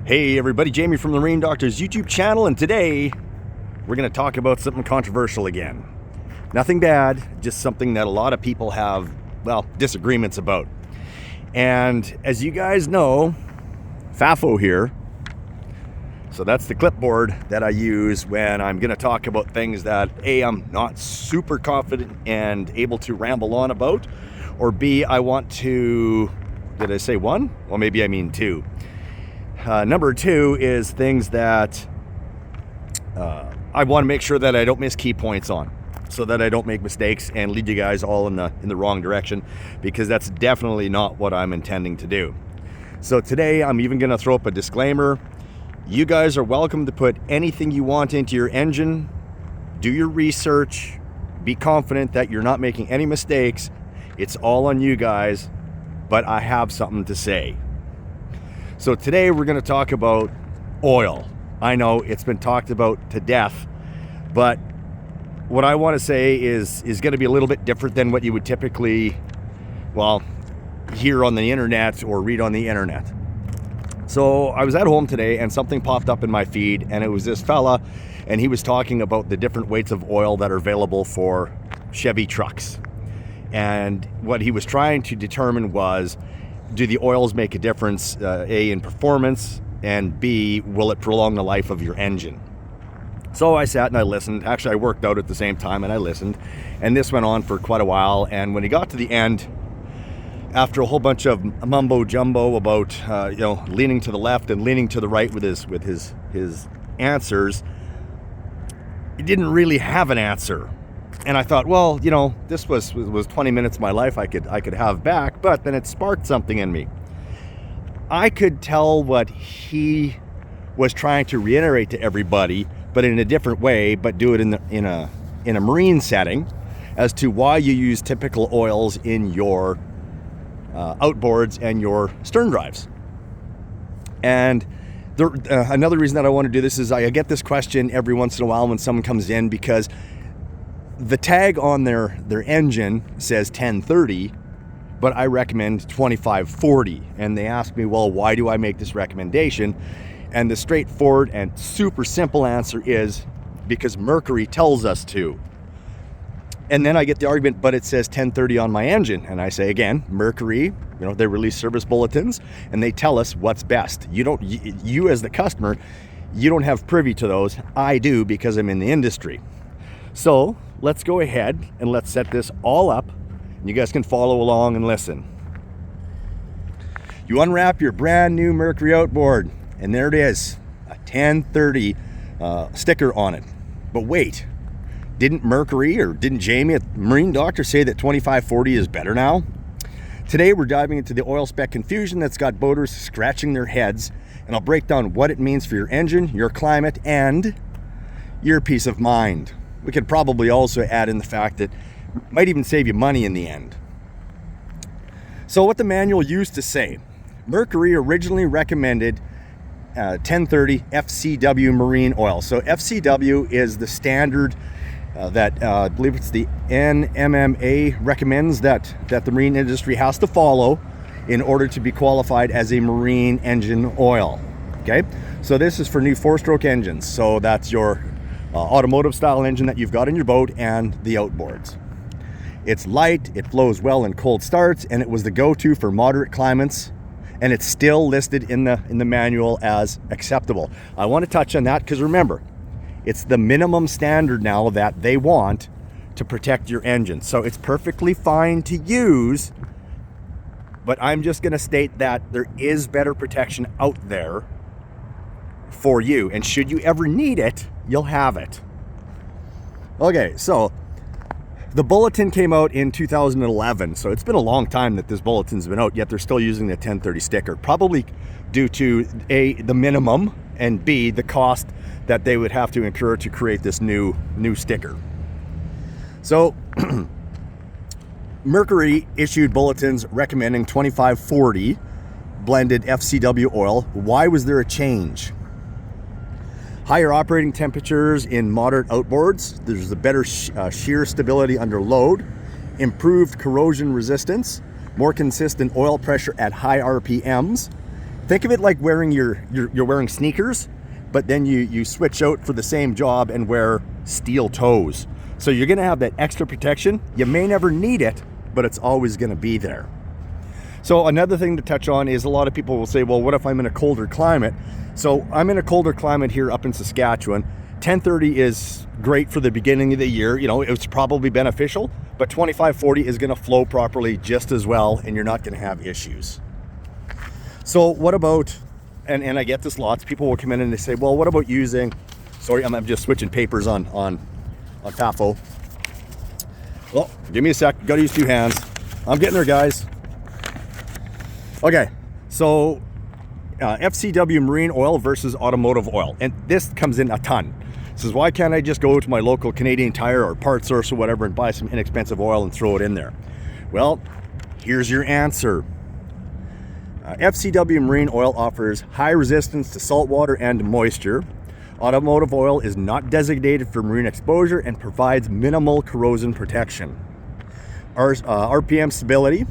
Hey everybody, Jamie from the Marine Doctor's YouTube channel, and today we're going to talk about something controversial again. Nothing bad, just something that a lot of people have, well, disagreements about. And as you guys know, FAFO here, so that's the clipboard that I use when I'm going to talk about things that A, I'm not super confident and able to ramble on about, or B, I want to, did I say one? Well, maybe I mean two. Number two is things that I want to make sure that I don't miss key points on, so that I don't make mistakes and lead you guys all in the wrong direction, because that's definitely not what I'm intending to do. So today I'm even going to throw up a disclaimer. You guys are welcome to put anything you want into your engine, do your research, be confident that you're not making any mistakes. It's all on you guys, but I have something to say. So today we're going to talk about oil. I know it's been talked about to death, but what I want to say is going to be a little bit different than what you would typically, well, hear on the internet or read on the internet. So I was at home today and something popped up in my feed, and it was this fella, and he was talking about the different weights of oil that are available for Chevy trucks. And what he was trying to determine was, do the oils make a difference, A, in performance, and B, will it prolong the life of your engine? So I sat and I listened. Actually, I worked out at the same time and I listened. And this went on for quite a while. And when he got to the end, after a whole bunch of mumbo jumbo about leaning to the left and leaning to the right with his answers, he didn't really have an answer. And I thought, well, this was 20 minutes of my life I could have back, but then it sparked something in me. I could tell what he was trying to reiterate to everybody, but in a different way, but do it in a marine setting, as to why you use typical oils in your outboards and your stern drives. And another reason that I want to do this is I get this question every once in a while when someone comes in, because the tag on their engine says 1030, but I recommend 25W-40. And they ask me, well, why do I make this recommendation? And the straightforward and super simple answer is because Mercury tells us to. And then I get the argument, but it says 1030 on my engine. And I say, again, Mercury, they release service bulletins and they tell us what's best. You as the customer, you don't have privy to those. I do, because I'm in the industry. So let's go ahead and let's set this all up. You guys can follow along and listen. You unwrap your brand new Mercury outboard, and there it is, a 1030 sticker on it. But wait, didn't Mercury or didn't Jamie at Marine Doctor say that 25W-40 is better now? Today we're diving into the oil spec confusion that's got boaters scratching their heads, and I'll break down what it means for your engine, your climate, and your peace of mind. We could probably also add in the fact that it might even save you money in the end. So what the manual used to say, Mercury originally recommended 1030 FCW marine oil. So FCW is the standard that I believe it's the NMMA recommends that the marine industry has to follow in order to be qualified as a marine engine oil. Okay, so this is for new 4-stroke engines. So that's your automotive style engine that you've got in your boat and the outboards. It's light, it flows well in cold starts, and it was the go-to for moderate climates, and it's still listed in the manual as acceptable. I want to touch on that because, remember, it's the minimum standard now that they want to protect your engine. So it's perfectly fine to use, but I'm just going to state that there is better protection out there for you, and should you ever need it, you'll have it. Okay, so the Bulletin came out in 2011, so it's been a long time that this Bulletin's been out, yet they're still using the 1030 sticker, probably due to A, the minimum, and B, the cost that they would have to incur to create this new sticker. So Mercury issued bulletins recommending 25W-40 blended FCW oil. Why was there a change? Higher operating temperatures in moderate outboards. There's a better shear stability under load, improved corrosion resistance, more consistent oil pressure at high RPMs, Think of it like wearing you're wearing sneakers, but then you switch out for the same job and wear steel toes. So you're gonna have that extra protection. You may never need it, but it's always gonna be there. So another thing to touch on is a lot of people will say, well, what if I'm in a colder climate? So I'm in a colder climate here up in Saskatchewan. 1030 is great for the beginning of the year. You know, it's probably beneficial, but 2540 is gonna flow properly just as well, and you're not gonna have issues. So what about, and I get this lots, people will come in and they say, well, what about using, sorry, I'm just switching papers on FAFO. Well, give me a sec, gotta use two hands. I'm getting there, guys. Okay, so FCW marine oil versus automotive oil, and this comes in a ton. Says, why can't I just go to my local Canadian Tire or Part Source or whatever and buy some inexpensive oil and throw it in there? Well, here's your answer. FCW marine oil offers high resistance to salt water and moisture. Automotive oil is not designated for marine exposure and provides minimal corrosion protection. RPM stability.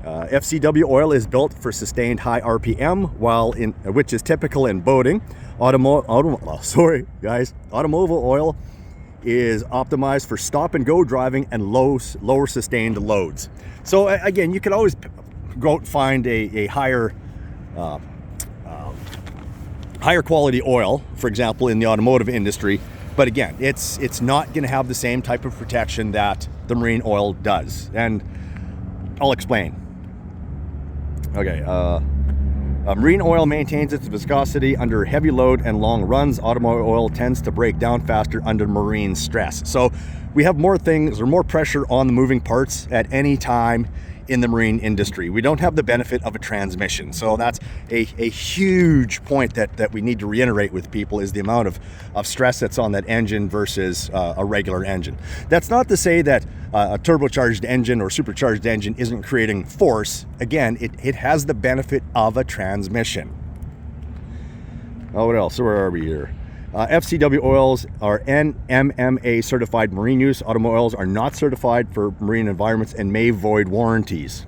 FCW oil is built for sustained high RPM, which is typical in boating. Automotive oil is optimized for stop and go driving and lower sustained loads. So again, you could always go out and find a higher quality oil, for example, in the automotive industry. But again, it's not going to have the same type of protection that the marine oil does, and I'll explain. Okay, marine oil maintains its viscosity under heavy load and long runs. Automotive oil tends to break down faster under marine stress. So we have more things or more pressure on the moving parts at any time in the marine industry. We don't have the benefit of a transmission. So that's a huge point that we need to reiterate with people, is the amount of stress that's on that engine versus a regular engine. That's not to say that a turbocharged engine or supercharged engine isn't creating force. Again, it has the benefit of a transmission. Oh, what else? Where are we here? FCW oils are NMMA certified marine use. Automotive oils are not certified for marine environments and may void warranties.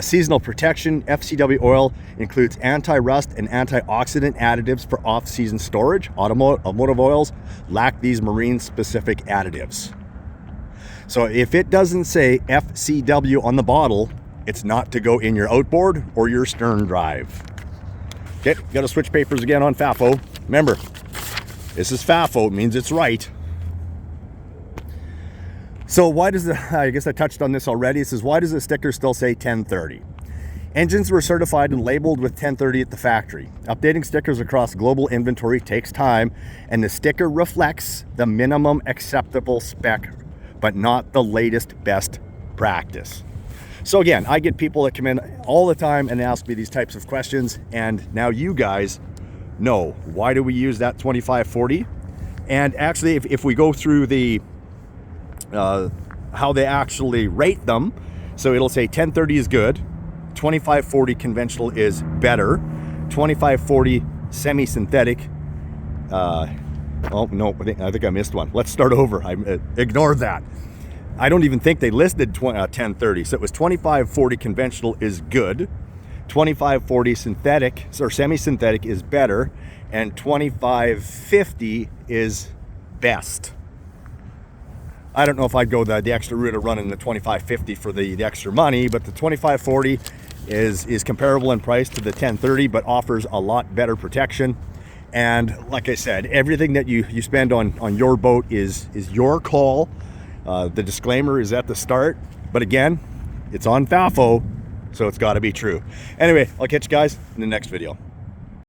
Seasonal protection. FCW oil includes anti-rust and antioxidant additives for off-season storage. Automotive oils lack these marine-specific additives. So if it doesn't say FCW on the bottle, it's not to go in your outboard or your stern drive. Okay, got to switch papers again on FAFO. Remember, this is FAFO, it means it's right. So why does I guess I touched on this already. It says, why does the sticker still say 1030? Engines were certified and labeled with 1030 at the factory. Updating stickers across global inventory takes time, and the sticker reflects the minimum acceptable spec, but not the latest best practice. So again, I get people that come in all the time and ask me these types of questions, and now you guys know why do we use that 2540. And actually, if we go through the how they actually rate them, so it'll say 1030 is good, 2540 conventional is better, 2540 semi-synthetic, oh no, I think I missed one. Let's start over. I ignored that. I don't even think they listed 1030. So it was 2540 conventional is good, 2540 synthetic or semi-synthetic is better, and 2550 is best. I don't know if I'd go the extra route of running the 2550 for the extra money, but the 2540 is comparable in price to the 1030, but offers a lot better protection. And like I said, everything that you spend on your boat is your call. The disclaimer is at the start, but again, it's on FAFO, so it's got to be true. Anyway, I'll catch you guys in the next video.